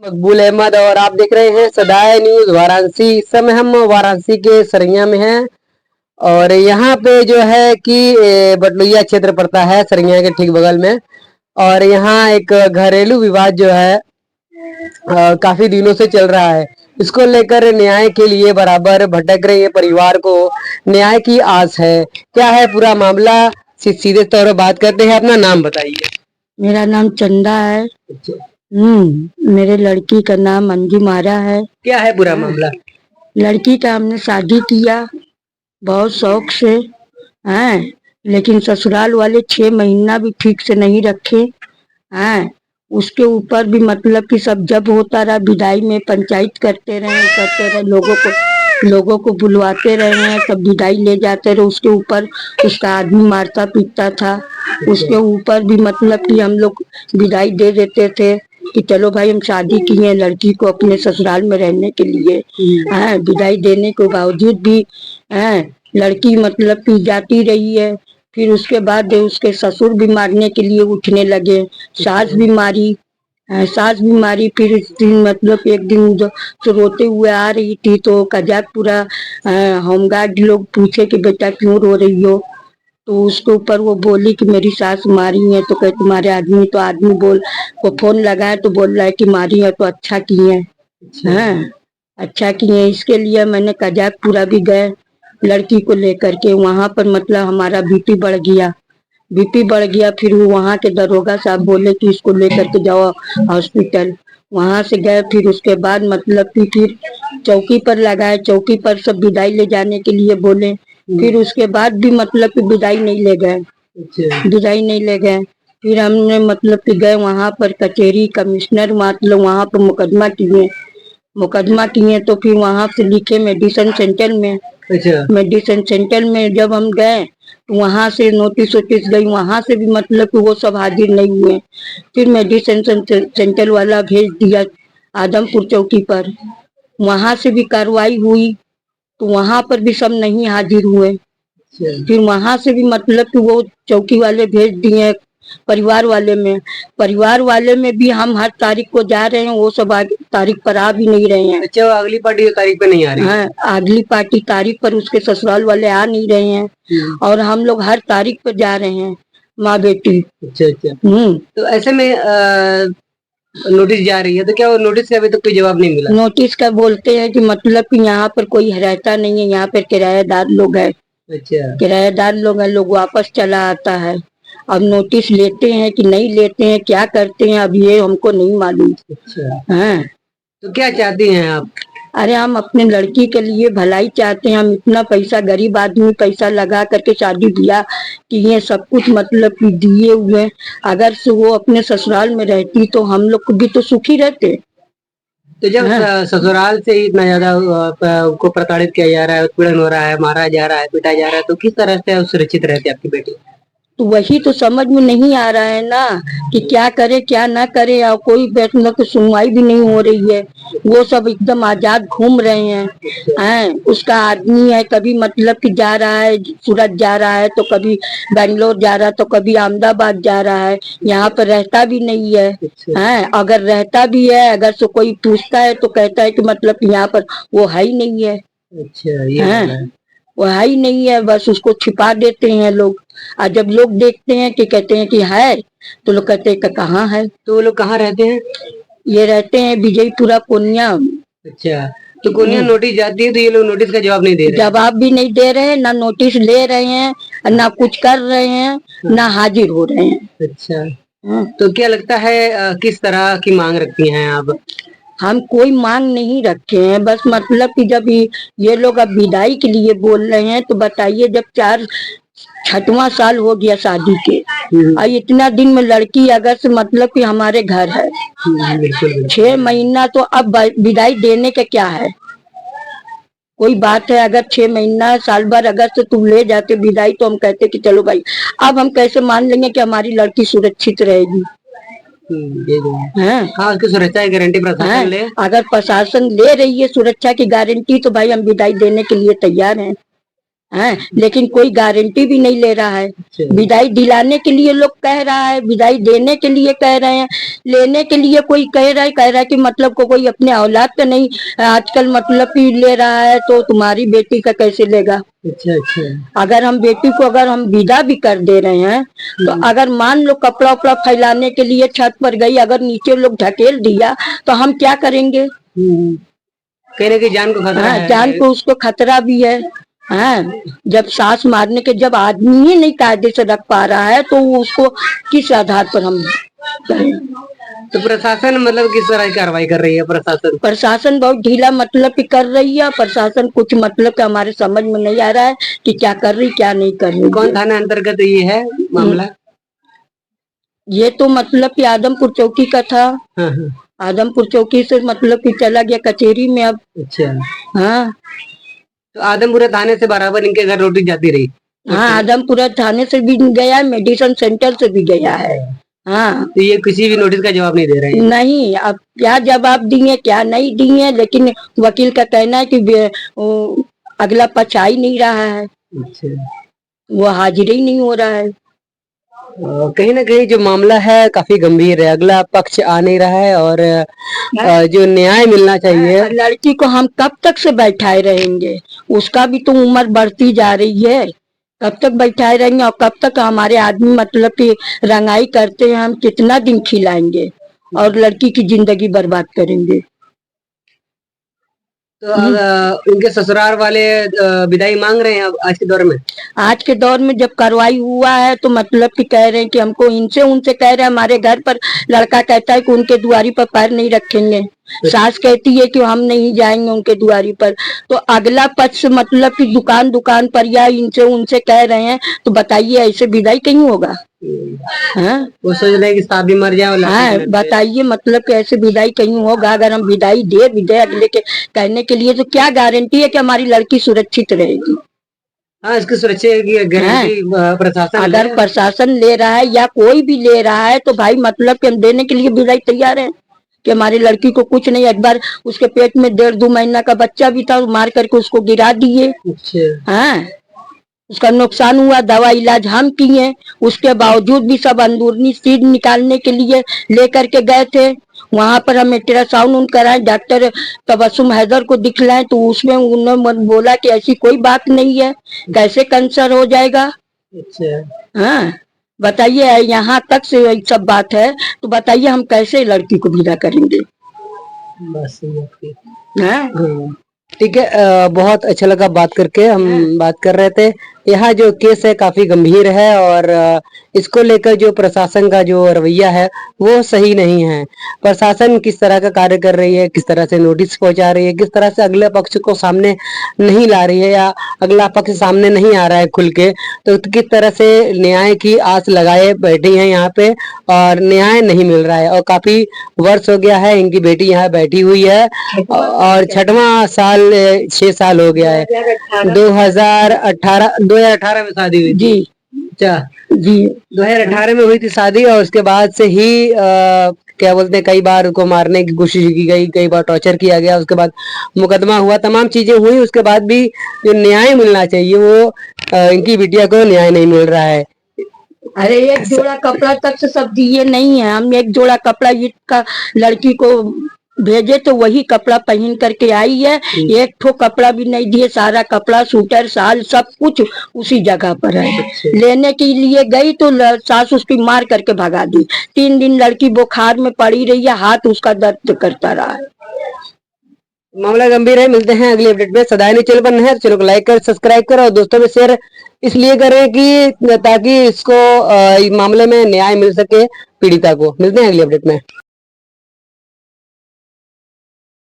मकबूल अहमद और आप देख रहे हैं सदाए न्यूज वाराणसी। इस समय हम वाराणसी के सरैया में हैं और यहाँ पे जो है कि बटलुइया क्षेत्र पड़ता है सरैया के ठीक बगल में। और यहाँ एक घरेलू विवाद जो है काफी दिनों से चल रहा है। इसको लेकर न्याय के लिए बराबर भटक रही है, परिवार को न्याय की आस है। क्या है पूरा मामला, सीधे तौर पर बात करते हैं। अपना नाम बताइए। मेरा नाम चंदा है। मेरे लड़की का नाम अंजू मारा है। क्या है पूरा मामला? लड़की का हमने शादी किया बहुत शौक से हैं, लेकिन ससुराल वाले 6 महीना भी ठीक से नहीं रखे हैं। उसके ऊपर भी मतलब कि सब जब होता रहा विदाई में पंचायत करते रहे, लोगों को बुलवाते रहे हैं, सब विदाई ले जाते रहे। उसके ऊपर उसका आदमी मारता पीटता था। उसके ऊपर भी मतलब कि हम लोग विदाई दे देते थे कि चलो भाई हम शादी किए लड़की को अपने ससुराल में रहने के लिए। विदाई देने के बावजूद भी लड़की मतलब कि जाती रही है। फिर उसके बाद उसके ससुर भी मारने के लिए उठने लगे, सास भी मारी। फिर इस दिन मतलब एक दिन तो रोते हुए आ रही थी तो कजाकपुरा होमगार्ड लोग पूछे कि बेटा क्यों रो रही हो, तो उसके ऊपर वो बोली कि मेरी सास मारी है। तो कहे तुम्हारे आदमी, तो आदमी को फोन लगाया तो बोल रहा है कि मारी है तो अच्छा किए हैं, अच्छा किए। इसके लिए मैंने कजाकपुरा भी गए लड़की को लेकर के। वहां पर मतलब हमारा बीपी बढ़ गया। फिर वहां के दरोगा साहब बोले कि इसको लेकर के जाओ हॉस्पिटल। वहां से गए, फिर उसके बाद मतलब कि फिर चौकी पर लगाए, चौकी पर सब विदाई ले जाने के लिए बोले। फिर उसके बाद भी मतलब कि विदाई नहीं ले गए। फिर हमने मतलब कि गए वहां पर कचहरी, कमिश्नर मतलब वहां पर मुकदमा किए। तो फिर वहां से लिखे मेडिसिन सेंटर में जब हम गए तो वहां से नोटिस गई, वहां से भी मतलब कि वो सब हाजिर नहीं हुए। फिर मेडिसिन सेंटर वाला भेज दिया आदमपुर चौकी पर, वहां से भी कार्रवाई हुई तो वहां पर भी सब नहीं हाजिर हुए। फिर वहां से भी मतलब कि वो चौकी वाले भेज दिए परिवार वाले में भी हम हर तारीख को जा रहे हैं, वो सब तारीख पर आ भी नहीं रहे हैं। अच्छा, वो अगली पार्टी तारीख पर नहीं आ रही है? अगली पार्टी तारीख पर उसके ससुराल वाले आ नहीं रहे हैं और हम लोग हर तारीख पर जा रहे हैं माँ बेटी। अच्छा। तो ऐसे में नोटिस जा रही है तो क्या वो नोटिस का अभी तक कोई जवाब नहीं मिला? नोटिस का बोलते हैं कि मतलब कि यहाँ पर कोई रहता नहीं है, यहाँ पर किराएदार लोग है। अच्छा, किराएदार लोग वापस चला आता है। अब नोटिस लेते हैं कि नहीं लेते हैं, क्या करते हैं अब ये हमको नहीं मालूम। अच्छा, तो क्या चाहती हैं आप? अरे हम अपने लड़की के लिए भलाई चाहते हैं। हम इतना पैसा, गरीब आदमी पैसा लगा करके शादी किया कि ये सब कुछ मतलब कि दिए हुए, अगर से वो अपने ससुराल में रहती तो हम लोग भी तो सुखी रहते। तो जब ससुराल से इतना ज्यादा उनको प्रताड़ित किया जा रहा है, उत्पीड़न हो रहा है, मारा जा रहा है, पीटा जा रहा है, तो किस तरह से सुरक्षित रहती है आपकी बेटी? तो वही तो समझ में नहीं आ रहा है ना कि क्या करे क्या ना करे। और कोई मतलब की सुनवाई भी नहीं हो रही है। वो सब एकदम आजाद घूम रहे हैं। उसका आदमी है, कभी मतलब कि जा रहा है सूरत जा रहा है, तो कभी बेंगलोर जा रहा है, तो कभी अहमदाबाद जा रहा है। यहाँ पर रहता भी नहीं है। अगर रहता भी है, अगर से कोई पूछता है तो कहता है कि मतलब यहाँ पर वो है ही नहीं है। अच्छा, ये वो है ही नहीं है, बस उसको छिपा देते हैं लोग। और जब लोग देखते हैं कि कहते हैं कि है, तो लोग कहते हैं कि कहाँ है। तो वो लोग कहाँ रहते हैं? ये रहते हैं विजयपुरा कोनिया। अच्छा, तो कोनिया नोटिस जाती है तो ये लोग नोटिस का जवाब नहीं दे रहे? जवाब भी नहीं दे रहे, ना नोटिस ले रहे हैं, ना कुछ कर रहे हैं, ना हाजिर हो रहे हैं। अच्छा, तो क्या लगता है किस तरह की मांग रखती हैं आप? हम कोई मांग नहीं रखे हैं, बस मतलब कि जब ये लोग अब विदाई के लिए बोल रहे हैं तो बताइए, जब 6वां साल हो गया शादी के और इतना दिन में लड़की अगर से मतलब कि हमारे घर है 6 महीना, तो अब विदाई देने का क्या है? कोई बात है? अगर 6 महीना साल भर अगर से तुम ले जाते विदाई तो हम कहते कि चलो भाई। अब हम कैसे मान लेंगे कि हमारी लड़की सुरक्षित रहेगी? हाँ, उसकी सुरक्षा की गारंटी प्रशासन ले। अगर प्रशासन ले रही है सुरक्षा की गारंटी तो भाई हम विदाई देने के लिए तैयार हैं। हैं, लेकिन कोई गारंटी भी नहीं ले रहा है। विदाई दिलाने के लिए लोग कह रहा है, विदाई देने के लिए कह रहे हैं, लेने के लिए कोई कह रहा है कि मतलब को कोई अपने औलाद का नहीं आजकल मतलब कि ले रहा है, तो तुम्हारी बेटी का कैसे लेगा। अच्छा। अगर हम बेटी को अगर हम विदा भी कर दे रहे हैं, तो अगर मान लो कपड़ा उपड़ा फैलाने के लिए छत पर गई, अगर नीचे लोग ढकेल दिया तो हम क्या करेंगे। कहने की जान को खतरा है। जान को उसको खतरा भी है। हाँ, जब सांस मारने के जब आदमी ही नहीं कायदे से रख पा रहा है, तो उसको किस आधार पर हम करें। तो प्रशासन मतलब किस तरह की कार्रवाई कर रही है। प्रशासन बहुत ढीला मतलब कि कर रही है। प्रशासन कुछ मतलब कि हमारे समझ में नहीं आ रहा है कि क्या कर रही क्या नहीं कर रही। कौन थाना अंतर्गत ये है मामला। ये तो मतलब कि आदमपुर चौकी का था। हाँ। आदमपुर चौकी से मतलब कि चला गया कचहरी में अब। अच्छा। हाँ, तो आदमपुरा थाने से बराबर इनके घर नोटिस जाती रही। हाँ, आदमपुरा थाने से भी गया है, मेडिसिन सेंटर से भी गया है। हाँ, तो ये किसी भी नोटिस का जवाब नहीं दे रहे हैं। नहीं, अब क्या जवाब दिए क्या नहीं दिए, लेकिन वकील का कहना है कि अगला पक्ष आ ही नहीं रहा है। अच्छा। वो हाजिर ही नहीं हो रहा है। कहीं ना कहीं जो मामला है काफी गंभीर है, अगला पक्ष आ नहीं रहा है और जो न्याय मिलना चाहिए। लड़की को हम कब तक से बैठाए रहेंगे, उसका भी तो उम्र बढ़ती जा रही है। कब तक बैठाए रहेंगे और कब तक हमारे आदमी मतलब कि रंगाई करते हैं, हम कितना दिन खिलाएंगे और लड़की की जिंदगी बर्बाद करेंगे। तो उनके ससुराल वाले विदाई मांग रहे हैं आज के दौर में। आज के दौर में जब कार्रवाई हुआ है तो मतलब कि कह रहे हैं कि हमको इनसे उनसे कह रहे हैं, हमारे घर पर लड़का कहता है कि उनके दुआरी पर पैर नहीं रखेंगे, सास कहती है कि हम नहीं जाएंगे उनके दुआरी पर। तो अगला पक्ष मतलब कि दुकान दुकान पर या इनसे उनसे कह रहे हैं, तो बताइए ऐसे विदाई कहीं होगा। हाँ, वो सोच रहे हैं कि शादी मर जाए। हाँ, बताइए मतलब कि ऐसे विदाई कहीं होगा। अगर हम विदाई दे भी दे अगले के कहने के लिए, तो क्या गारंटी है कि हमारी लड़की सुरक्षित रहेगी। हाँ, इसकी सुरक्षा की गारंटी प्रशासन अगर प्रशासन ले रहा है या कोई भी ले रहा है, तो भाई मतलब कि हम देने के लिए विदाई तैयार है कि हमारी लड़की को कुछ नहीं। एक बार उसके पेट में 1.5-2 महीना का बच्चा भी था, मार करके उसको गिरा दिए। हाँ, उसका नुकसान हुआ, दवा इलाज हम किए, उसके बावजूद भी सब अंदरूनी चीज निकालने के लिए लेकर के गए थे। वहां पर हम अल्ट्रासाउंड कराए, डॉक्टर तबस्सुम हैदर को दिखलाए, तो उसमें उन्होंने बोला कि ऐसी कोई बात नहीं है, कैसे कैंसर हो जाएगा। अच्छा। हाँ, बताइए, यहाँ तक से सब बात है, तो बताइए हम कैसे लड़की को विदा करेंगे। बस हाँ, ठीक है। बहुत अच्छा लगा बात करके। हम बात कर रहे थे, यहाँ जो केस है काफी गंभीर है और इसको लेकर जो प्रशासन का जो रवैया है वो सही नहीं है। प्रशासन किस तरह का कार्य कर रही है, किस तरह से नोटिस पहुंचा रही है, किस तरह से अगले पक्ष को सामने नहीं ला रही है या अगला पक्ष सामने नहीं आ रहा है खुल के, तो किस तरह से न्याय की आस लगाए बैठी है यहाँ पे और न्याय नहीं मिल रहा है। और काफी वर्ष हो गया है इनकी बेटी यहाँ बैठी हुई है और 6वां साल 6 साल हो गया है। 2018 में शादी हुई जी। अच्छा जी, 2018 में हुई थी शादी और उसके बाद से ही क्या बोलते हैं, कई बार उनको मारने की कोशिश की गई, कई बार टॉर्चर किया गया, उसके बाद मुकदमा हुआ, तमाम चीजें हुई, उसके बाद भी जो न्याय मिलना चाहिए वो इनकी बिटिया को न्याय नहीं मिल रहा है। अरे एक जोड़ा कपड़ा तक से सब दिए नहीं है। हम एक जोड़ा कपड़ा ईद का लड़की को भेजे तो वही कपड़ा पहन करके आई है, एक ठो कपड़ा भी नहीं दिए। सारा कपड़ा सूटर साल सब कुछ उसी जगह पर है। लेने के लिए गई तो सास उसकी मार करके भगा दी। 3 दिन लड़की बुखार में पड़ी रही है, हाथ उसका दर्द करता रहा है। मामला गंभीर है। मिलते हैं अगले अपडेट में। सदाई न्यूज़ चैनल पर नए हैं, चैनल को लाइक कर सब्सक्राइब करो और दोस्तों में शेयर इसलिए करें कि ताकि इसको मामले में न्याय मिल सके पीड़िता को। मिलते हैं अगले अपडेट में।